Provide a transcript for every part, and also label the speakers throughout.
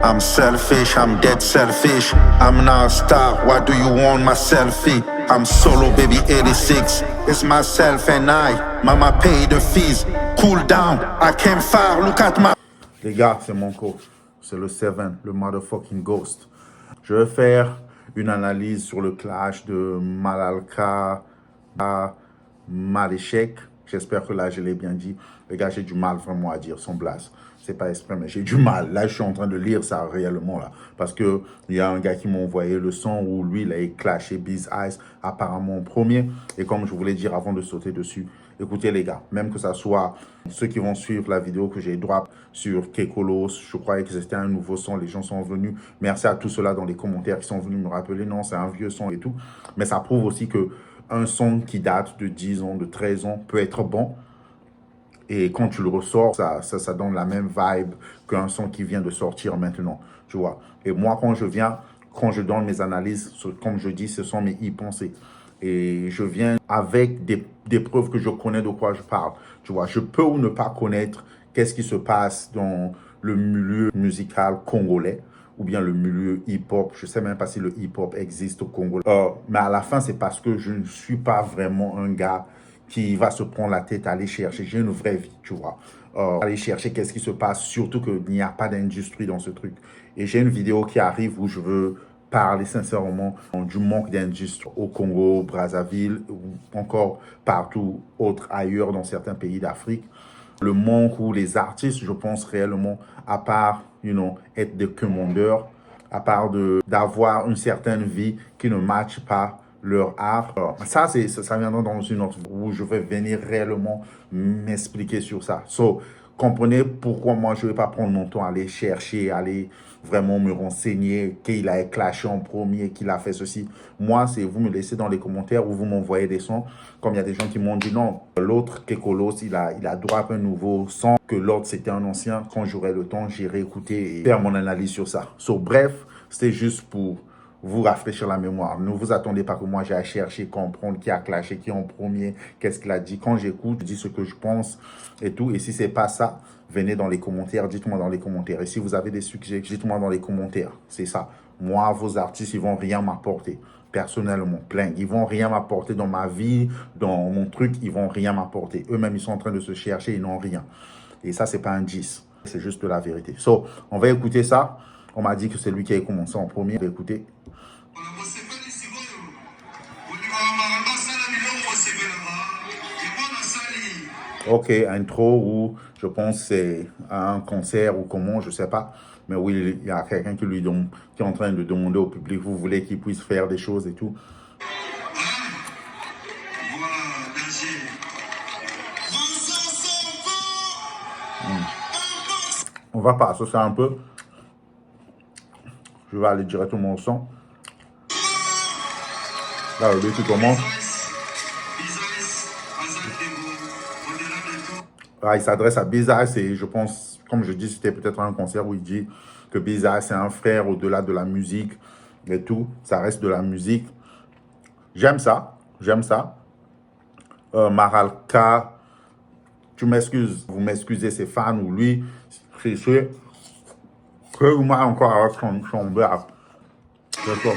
Speaker 1: I'm selfish, I'm dead selfish. I'm now a star, why do you want my selfie? I'm solo baby 86, it's myself and I. Mama pay the fees, cool down, I came far, look at my... Les gars, c'est mon coach, c'est le Seven, le motherfucking ghost. Je vais faire une analyse sur le clash de Malalka à Maleshek. J'espère que là, je l'ai bien dit. Les gars, j'ai du mal vraiment à dire son blast. C'est pas exprès, mais j'ai du mal. Là, je suis en train de lire ça réellement, là. Parce qu'il y a un gars qui m'a envoyé le son où lui, il a clashé Biz Ice, apparemment en premier. Et comme je voulais dire avant de sauter dessus, écoutez les gars, même que ça soit ceux qui vont suivre la vidéo que j'ai drop sur Kekolos, je croyais que c'était un nouveau son, les gens sont venus. Merci à tous ceux-là dans les commentaires qui sont venus me rappeler, non, c'est un vieux son et tout. Mais ça prouve aussi que un son qui date de 10 ans, de 13 ans peut être bon. Et quand tu le ressors, ça donne la même vibe qu'un son qui vient de sortir maintenant, tu vois. Et moi, quand je donne mes analyses, comme je dis, ce sont mes e-pensées. Et je viens avec des preuves que je connais de quoi je parle, tu vois. Je peux ou ne pas connaître qu'est-ce qui se passe dans le milieu musical congolais ou bien le milieu hip-hop. Je ne sais même pas si le hip-hop existe au Congo. Mais à la fin, c'est parce que je ne suis pas vraiment un gars qui va se prendre la tête à aller chercher. J'ai une vraie vie, tu vois. Aller chercher qu'est-ce qui se passe, surtout qu'il n'y a pas d'industrie dans ce truc. Et j'ai une vidéo qui arrive où je veux parler sincèrement du manque d'industrie au Congo, Brazzaville, ou encore partout autre ailleurs dans certains pays d'Afrique. Le manque où les artistes, je pense réellement, à part, être des commandeurs, à part d'avoir une certaine vie qui ne matche pas leur art. Ça viendra dans une autre où je vais venir réellement m'expliquer sur ça. So, comprenez pourquoi moi, je ne vais pas prendre mon temps à aller chercher, aller vraiment me renseigner, qu'il a clashé en premier, qu'il a fait ceci. Moi, c'est vous me laissez dans les commentaires ou vous m'envoyez des sons. Comme il y a des gens qui m'ont dit non, l'autre Kekolos, il a drop un nouveau son, que l'autre c'était un ancien. Quand j'aurai le temps, j'irai écouter et faire mon analyse sur ça. So, bref, c'était juste pour vous rafraîchir la mémoire. Ne vous attendez pas que moi j'ai à chercher, comprendre qui a clashé, qui est en premier, qu'est-ce qu'il a dit. Quand j'écoute, je dis ce que je pense et tout. Et si c'est pas ça, venez dans les commentaires, dites-moi dans les commentaires. Et si vous avez des sujets, dites-moi dans les commentaires. C'est ça. Moi, vos artistes, ils vont rien m'apporter. Personnellement, plein. Ils vont rien m'apporter dans ma vie, dans mon truc, ils vont rien m'apporter. Eux-mêmes, ils sont en train de se chercher, ils n'ont rien. Et ça, c'est pas un 10. C'est juste de la vérité. So, on va écouter ça. On m'a dit que c'est lui qui a commencé en premier. On va écouter. Ok, intro où je pense c'est un concert ou comment, je sais pas. Mais oui, il y a quelqu'un qui qui est en train de demander au public, vous voulez qu'il puisse faire des choses et tout. On va passer ça un peu. Je vais aller directement au son. Là, le qui commence. Ah, il s'adresse à Biz Ice et je pense, comme je dis, c'était peut-être un concert où il dit que Biz Ice c'est un frère au-delà de la musique et tout. Ça reste de la musique. J'aime ça. J'aime ça. Maralka, tu m'excuses. Vous m'excusez, ses fans ou lui. C'est sûr. Que vous m'avez encore avec son blague. C'est ça.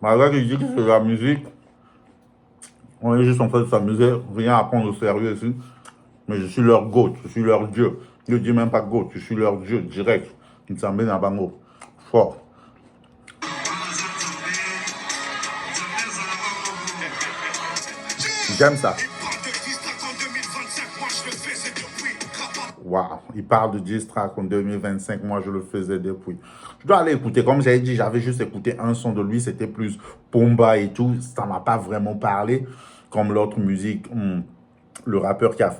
Speaker 1: Malgré qu'il dit que c'est de la musique, on est juste en train de s'amuser, rien à prendre au sérieux ici. Mais je suis leur goat, je suis leur dieu. Je ne dis même pas goat, je suis leur dieu direct. Ils s'en à bango. Fort. J'aime ça. Waouh, il parle de diss track en 2025, moi je le faisais depuis. Je dois aller écouter, comme j'avais dit, j'avais juste écouté un son de lui, c'était plus Pomba et tout, ça m'a pas vraiment parlé, comme l'autre musique, le rappeur qui a,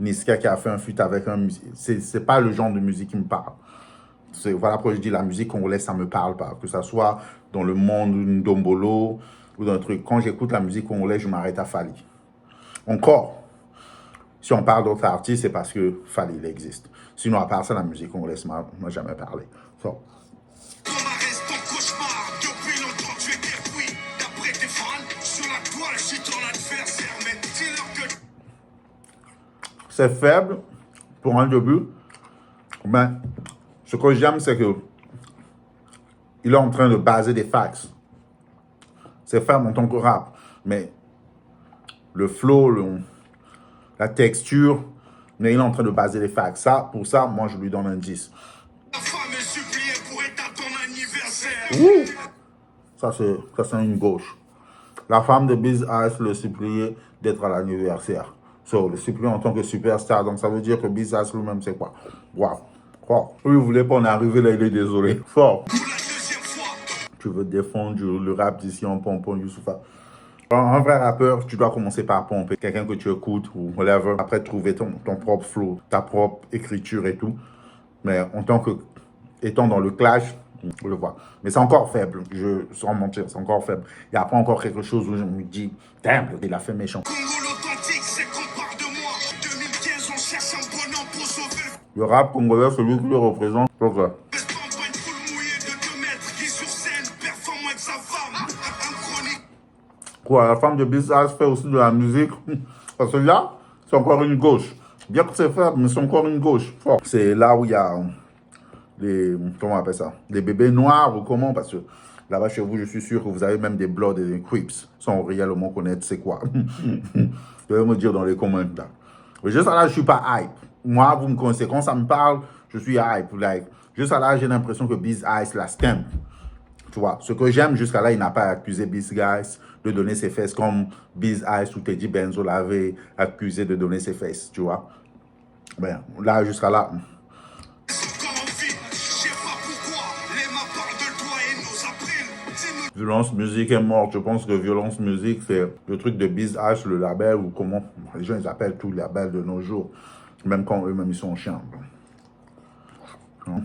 Speaker 1: Niska qui a fait un feat avec un musique, c'est pas le genre de musique qui me parle. Voilà pourquoi je dis la musique congolaise, ça me parle pas, que ça soit dans le monde Ndombolo ou dans un truc. Quand j'écoute la musique congolaise, je m'arrête à Fali. Encore. Si on parle d'autres artistes, c'est parce que Fali il existe. Sinon, à part ça, la musique congolaise m'a jamais parlé. So.
Speaker 2: c'est faible pour un début. Mais ce que j'aime, c'est que il est en train de baser des facts. C'est faible en tant que rap. Mais le flow, la texture, mais il est en train de baser des facts. Ça, pour ça, moi, je lui donne un 10. Ouh. Ça, c'est une gauche. La femme de Biz Ice le suppliait d'être à l'anniversaire. So, le suppliait en tant que superstar. Donc, ça veut dire que Biz Ice lui-même, c'est quoi? Waouh. Fort. Lui, il voulait pas en arriver là, il est désolé. Fort. Tu veux défendre le rap d'ici en pompon, Youssoupha. Un vrai rappeur, tu dois commencer par pomper. Quelqu'un que tu écoutes ou whatever. Après, trouver ton propre flow, ta propre écriture et tout. Mais en tant que, étant dans le clash, je le vois. Mais c'est encore faible, sans mentir, c'est encore faible. Il n'y a pas encore quelque chose où je me dis, damn, il a fait méchant. Le rap congolais, celui qui le représente, c'est ça. Quoi, la femme de Biz Ice fait aussi de la musique. Parce que là, c'est encore une gauche. Bien que c'est faible, mais c'est encore une gauche. Fort. C'est là où il y a comment on appelle ça? Les bébés noirs ou comment? Parce que là-bas chez vous, je suis sûr que vous avez même des Bloods et des Crips sans réellement connaître c'est quoi. Vous devez me dire dans les commentaires. Mais juste là, je suis pas hype. Moi, vous me connaissez. Quand ça me parle, je suis hype. Like, juste là, j'ai l'impression que Biz Ice la stamp. Tu vois, ce que j'aime jusqu'à là, il n'a pas accusé Biz Ice de donner ses fesses comme Biz Ice ou Teddy Benzo l'avait accusé de donner ses fesses, tu vois. Ben, là, jusqu'à là. Violence Musique est morte. Je pense que Violence Musique, c'est le truc de Biz Ice, le label, ou comment les gens ils appellent tout le label de nos jours. Même quand eux-mêmes ils sont chiants. Hein?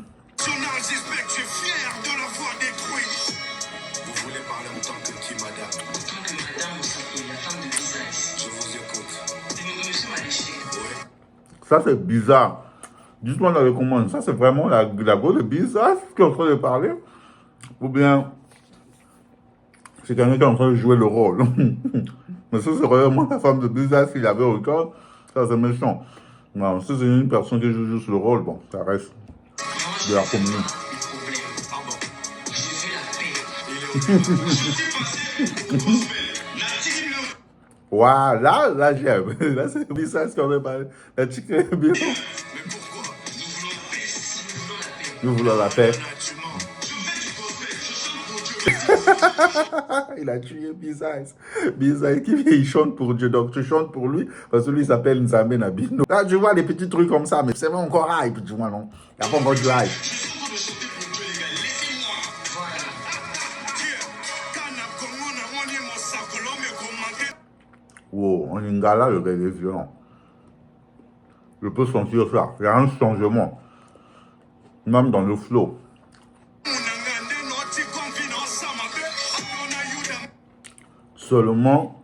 Speaker 2: Ça, c'est bizarre. Dites-moi dans les commentaires, ça, c'est vraiment la go de bizarre qui est en train de parler? Ou bien, c'est quelqu'un qui est en train de jouer le rôle. Mais ça, c'est vraiment la femme de bizarre s'il avait autant. Ça, c'est méchant. Non, si c'est une personne qui joue juste le rôle, bon, ça reste de la commune. Waouh, là j'aime. Là, c'est bizarre ce qu'on a parlé. La chicken est bien. Nous voulons la paix. Il a tué Biz Ice. Biz Ice il chante pour Dieu, donc tu chantes pour lui, parce que lui il s'appelle Nzambe Nabino. Là, tu vois des petits trucs comme ça, mais c'est pas encore hype, tu vois, non? Il n'y a pas encore du hype. Wow, en Lingala, le gars il est violent. Je peux sentir ça. Il y a un changement. Même dans le flow. Seulement,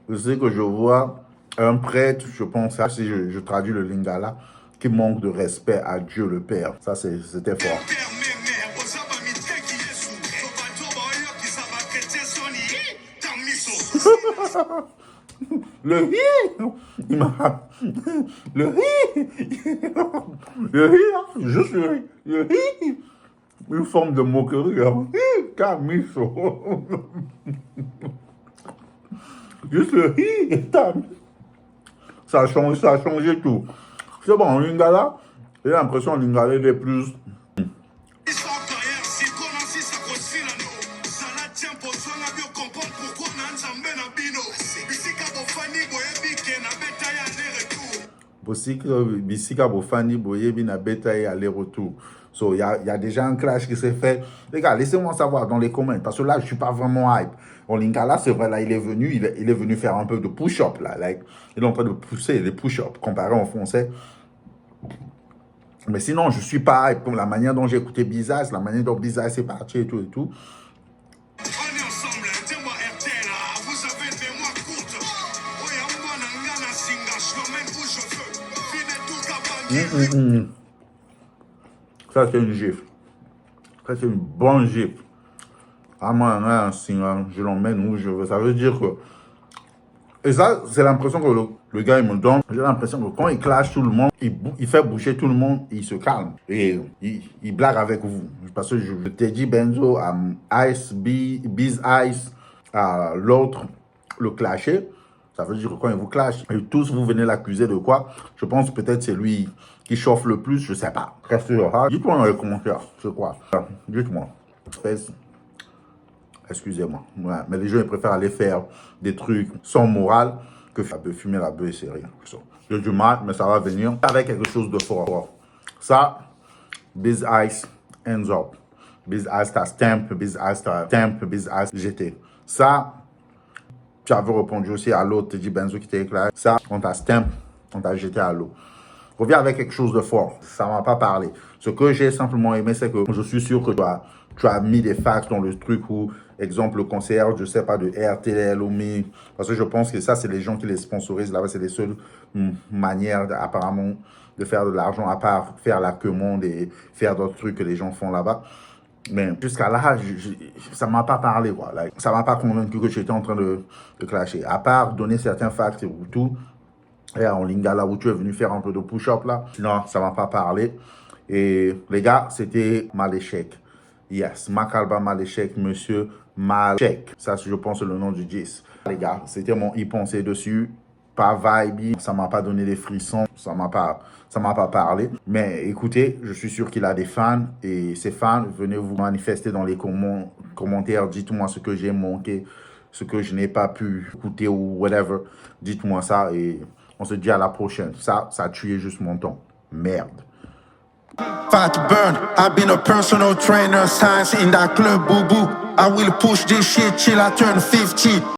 Speaker 2: je sais que je vois un prêtre, je pense, si je traduis le Lingala, qui manque de respect à Dieu le Père. Ça, c'était fort. Le hi, il m'a... Le hi, le hi, juste le hi, une forme de moquerie, Camiso. Juste le hi, ça a changé tout. C'est bon, Lingala, j'ai l'impression que Lingala est plus... Bisika Bofani Boyebi na betaille aller-retour. So, il y a déjà un clash qui s'est fait. Les gars, laissez-moi savoir dans les commentaires. Parce que là, je suis pas vraiment hype. En Lingala, c'est vrai, là, il est venu faire un peu de push-up, là. Like, il est en train de pousser les push-up, comparé en français. Mais sinon, je suis pas hype. Comme la manière dont j'ai écouté Bizaz, la manière dont Bizaz est parti et tout et tout. Ça, c'est une gifle. Ça, c'est une bonne gifle. Ah, moi, je l'emmène où je veux. Ça veut dire que... Et ça, c'est l'impression que Le gars, il me donne, j'ai l'impression que quand il clash tout le monde, il fait bouger tout le monde, il se calme. Et il blague avec vous. Parce que je t'ai dit, Benzo, Ice, Biz Ice, l'autre, le clasher. Ça veut dire que quand il vous clash, et tous vous venez l'accuser de quoi? Je pense peut-être c'est lui qui chauffe le plus, je sais pas. Restez là. Dites-moi dans les commentaires, c'est quoi? Dites-moi. Excusez-moi. Ouais, mais les gens, ils préfèrent aller faire des trucs sans morale que fumer la bœuf, c'est rien. J'ai du mal, mais ça va venir avec quelque chose de fort. Ça, Biz Ice, hands up. Biz Ice, t'as stamp, Biz Ice, t'as stamp, Biz Ice, GT. Ça, tu avais répondu aussi à l'autre, tu dis Benzo qui t'est éclairé. Ça, on t'a stamp, on t'a jeté à l'eau. Reviens avec quelque chose de fort. Ça m'a pas parlé. Ce que j'ai simplement aimé, c'est que je suis sûr que tu as mis des facts dans le truc où, exemple, le concert, je sais pas, de RTL ou Mi. Parce que je pense que ça, c'est les gens qui les sponsorisent là-bas. C'est les seules manières, apparemment, de faire de l'argent, à part faire la queue monde et faire d'autres trucs que les gens font là-bas. Mais jusqu'à là, ça m'a pas parlé, quoi. Like, ça m'a pas convaincu que j'étais en train de clasher. À part donner certains facts et tout. Et en Lingala, où tu es venu faire un peu de push-up là. Sinon, ça m'a pas parlé. Et les gars, c'était Maléchek. Yes, Makalba Maléchek, monsieur Maléchek. Ça, je pense, c'est le nom du 10. Les gars, c'était mon y-penser dessus. Pas vibe, ça m'a pas donné des frissons, ça m'a pas parlé. Mais écoutez, je suis sûr qu'il a des fans et ces fans, venez vous manifester dans les commentaires. Dites-moi ce que j'ai manqué, ce que je n'ai pas pu écouter ou whatever. Dites-moi ça et on se dit à la prochaine. Ça a tué juste mon temps. Merde.
Speaker 1: Fat burn, I've been a personal trainer, science in that club, boo boo. I will push this shit till I turn 50.